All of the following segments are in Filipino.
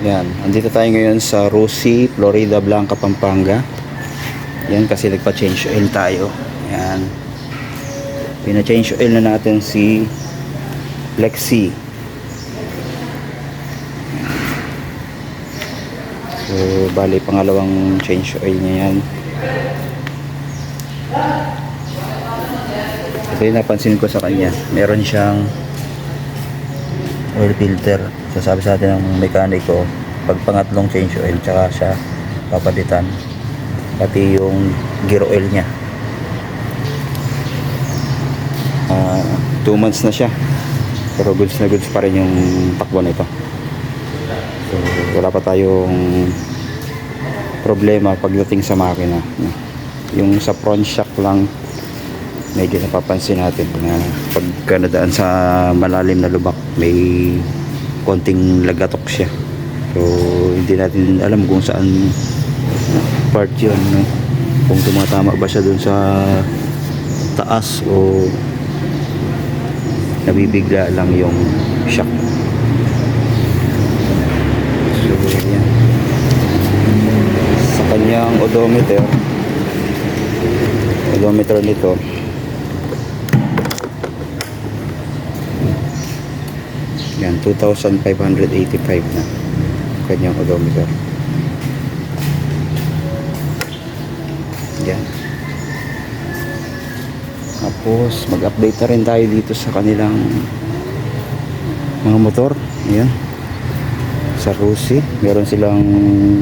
Yan, andito tayo ngayon sa Rosie, Florida Blanca, Pampanga. Yan, kasi nagpa-change oil tayo. Yan. Pina-change oil na natin si Lexi. So, bali pangalawang change oil niya yan. Ito yung napansin ko sa kanya. Meron siyang oil filter. Sasabi sa atin ng mekaniko, pag pangatlong change oil, tsaka siya papalitan. Pati yung gear oil niya. 2 months na siya. Pero goods na goods pa rin yung takbo nito. So, wala pa tayong problema pagdating sa makina. Yung sa front shock lang, medyo napapansin natin na pagka nadaan sa malalim na lubak, may konting lagatok siya. So, hindi natin alam kung saan part yun, no? Kung tumatama ba siya dun sa taas o nabibigla lang yung shock. So, yan. Sa kanyang odometer nito, yan, 2,585 na kanyang odometer. Yan. Tapos mag-update na rin tayo dito sa kanilang mga motor. Ayan, sa Rosie meron silang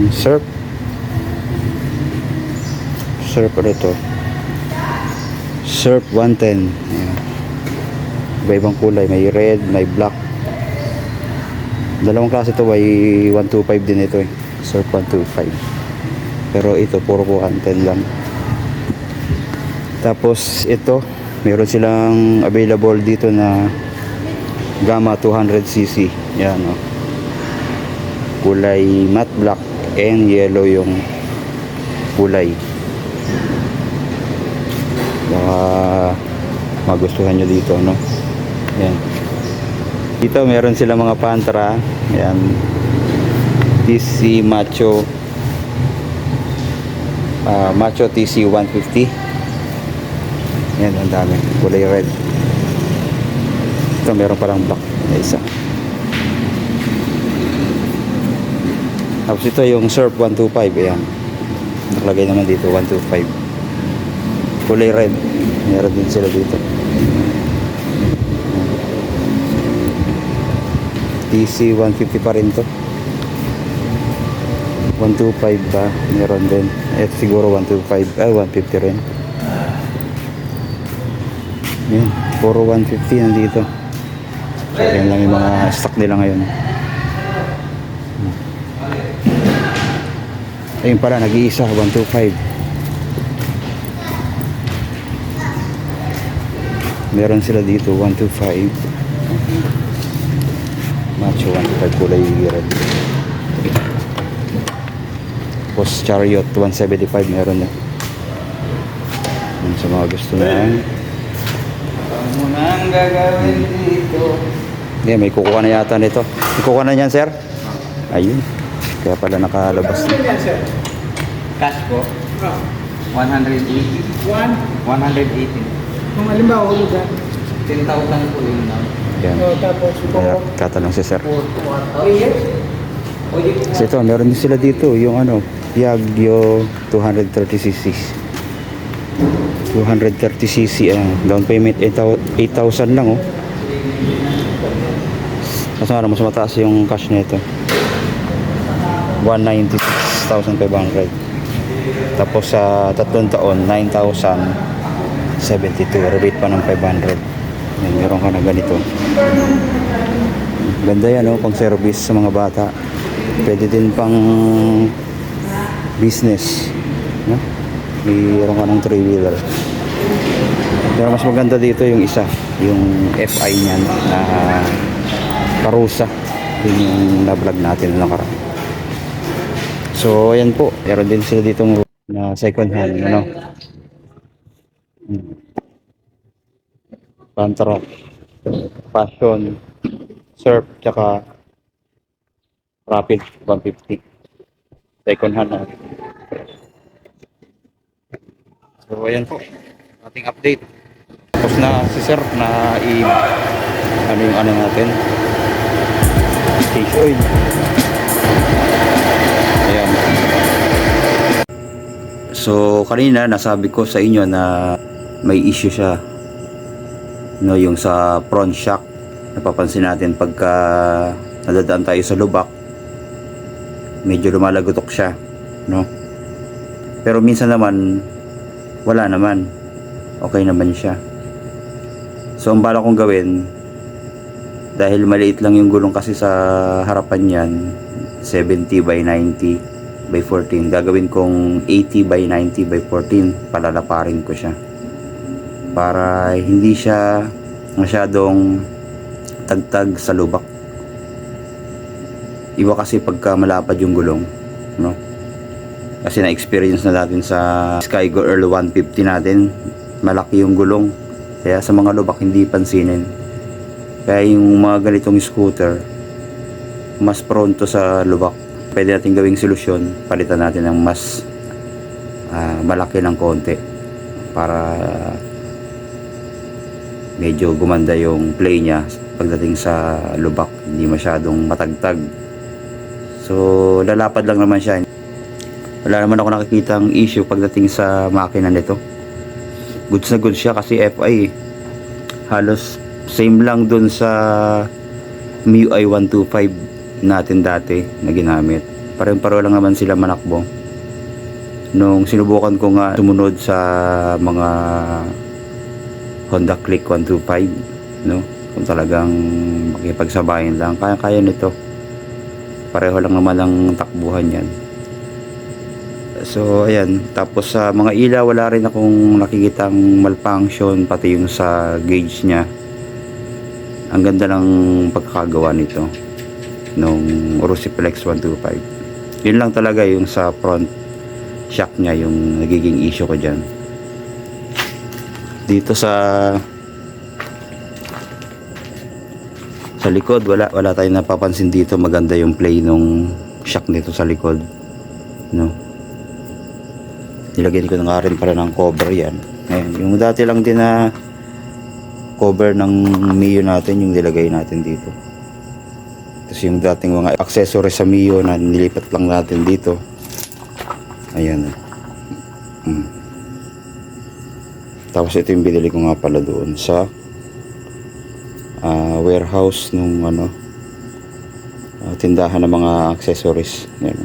Surf ano to, Surf 110. Ayan. Iba-ibang kulay, may red, may black. Dalawang klase to, may 125 din ito eh. Surf 125. Pero ito puro 110 lang. Tapos ito, meron silang available dito na Gamma 200cc. Yan, oh. Kulay matte black and yellow yung kulay. Baka magustuhan nyo dito, no? Yan. Dito meron silang mga Pantra. Yan. TC Macho TC 150. Yan, ang dami. Kulay red. Ito meron parang black na isa. Tapos ito yung Surf 125. Ayan. Nakalagay naman dito 125. Kulay red. Meron din sila dito. TC 150 pa rin to. 125 ba? Meron din. Ito siguro 125. 150 rin. Yan, puro 150 nandito. So, yan lang yung mga stock nila ngayon. Ayun pala, nag-iisa 125. Meron sila dito 125. Macho 125 kulay red. Post Chariot 175 meron na. Yan, sa mga gusto na muna ang gagawin dito. Yeah, may kukuha na yata nito. May kukuha na yan, sir? Ayun. Kaya pala nakalabas na. Cash po? 180. 180. Kung halimbawa ulo ka, 10,000 po yun na. Yan. tapos Kaya tatanong si sir. 4,000. So ito, meron din sila dito. Yung ano, Piaggio 230cc. 230cc. Down payment 8,000 lang, oh. Mas mataas yung cash nito. 196,500. Tapos sa 3 taon 9,072. Rebate pa ng 500. Yan, meron ka na ganito. Ganda yan, oh, pang service sa mga bata. Pwede din pang business, no? Meron ka ng 3-wheeler. Pero mas maganda dito yung isa, yung FI niyan na Karusa. Yun yung na-vlog natin na nakaraan. So ayan po, meron din sila ditong na second hand, ano, Pantra. Passion, Surf, tsaka Rapid 150. Second hand na. So ayan po, ating update. Tapos na si Sir na ano yung ano natin, change oil. Ayan. So kanina nasabi ko sa inyo na may issue siya, no, yung sa front shock. Napapansin natin pagka nadadaan tayo sa lubak, medyo lumalagotok siya, no? Pero minsan naman wala naman, okay naman siya. So ang bala kong gawin, dahil maliit lang yung gulong kasi sa harapan yan, 70 by 90 by 14, gagawin kong 80 by 90 by 14. Palalaparin ko siya para hindi siya masyadong tagtag sa lubak. Iba kasi pagka malapad yung gulong, no? Kasi na-experience na natin sa Skygo Earl 150 natin, malaki yung gulong, kaya sa mga lubak hindi pansinin. Kaya yung mga ganitong scooter, mas prone to sa lubak. Pwede natin gawing solusyon, palitan natin ng mas malaki ng konti para medyo gumanda yung play niya pagdating sa lubak, hindi masyadong matagtag. So lalapad lang naman siya. Wala naman ako nakikitang issue pagdating sa makina nito. Goods na goods siya kasi FI. Halos same lang dun sa MIUI 125 natin dati na ginamit. Parang-paro lang naman sila manakbo. Nung sinubukan ko nga sumunod sa mga Honda Click 125, no? Kung talagang makipagsabayin lang, kaya-kaya nito. Pareho lang naman ang takbuhan yan. So ayan, tapos sa mga ilaw wala rin akong nakikitang malfunction, pati yung sa gauge nya. Ang ganda ng pagkakagawa nito nung Rusiflex 125. Yun lang talaga yung sa front shock nya yung nagiging issue ko dyan. Dito sa likod wala tayong napapansin dito. Maganda yung play nung shock nito sa likod, no? Nilagyan ko na nga rin pala ng cover yan. Ayan, yung dati lang din na cover ng Mio natin yung nilagay natin dito. Tapos yung dating mga accessories sa Mio na nilipat lang natin dito. Ayan. Tapos ito yung binili ko nga pala doon sa warehouse nung tindahan ng mga accessories. Ayan,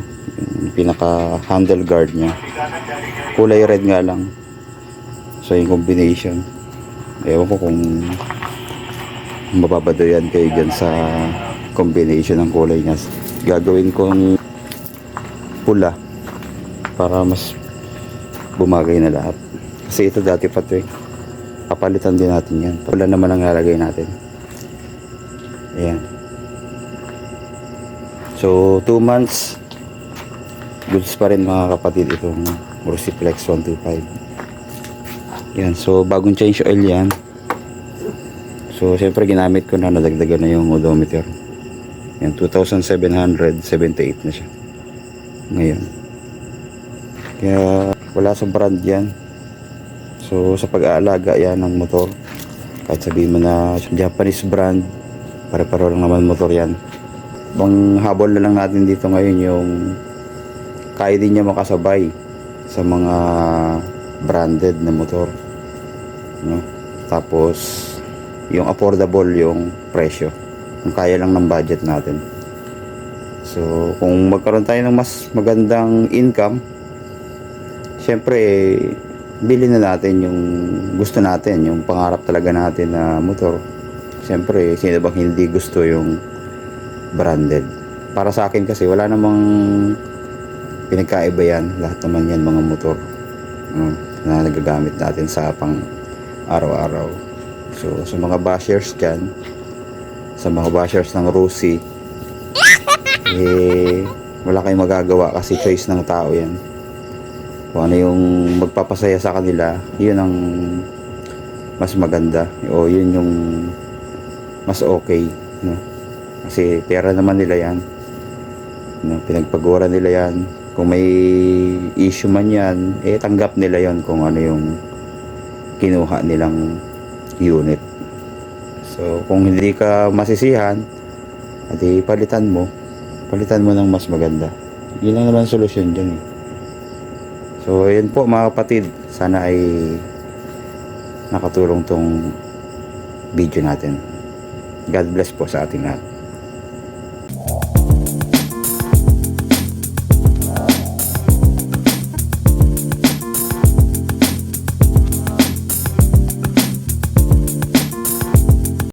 yung pinaka handle guard nya, kulay red nga lang. So yung combination, ewan ko kung mababadoyan kayo dyan sa combination ng kulay nya. Gagawin kong pula para mas bumagay na lahat. Kasi ito dati pa ito papalitan din natin yan. Pula naman ang lalagay natin. Ayan. So 2 months goods pa rin mga kapatid itong Rusiflex 125. Yan, so bagong change oil yan. So syempre ginamit ko na, nadagdagan na yung odometer. Yan, 2,778 na siya ngayon. Kaya wala sa brand yan. So sa pag-aalaga yan ng motor, kahit sabihin mo na Japanese brand, pare-paro lang naman motor yan. Bang habol na lang natin dito ngayon yung kaya din niya makasabay sa mga branded na motor, no? Tapos yung affordable yung presyo, kung kaya lang ng budget natin. So kung magkaroon tayo ng mas magandang income, syempre bili na natin yung gusto natin, yung pangarap talaga natin na motor. Syempre sino bang hindi gusto yung branded? Para sa akin kasi wala namang pinagkaiba yan, lahat naman yan mga motor na nagagamit natin sa pang araw-araw. So sa mga bashers dyan, sa mga bashers ng Rusi, wala kayong magagawa kasi choice ng tao yan. Kung ano yung magpapasaya sa kanila, yun ang mas maganda, o yun yung mas okay, no? Kasi pera naman nila yan, no? Pinagpagura nila yan. Kung may issue man yan, eh tanggap nila yon kung ano yung kinuha nilang unit. So kung hindi ka masisihan, adi palitan mo ng mas maganda. Yun lang naman ang solusyon dyan eh. So yun po mga kapatid, sana ay nakatulong tong video natin. God bless po sa ating lahat.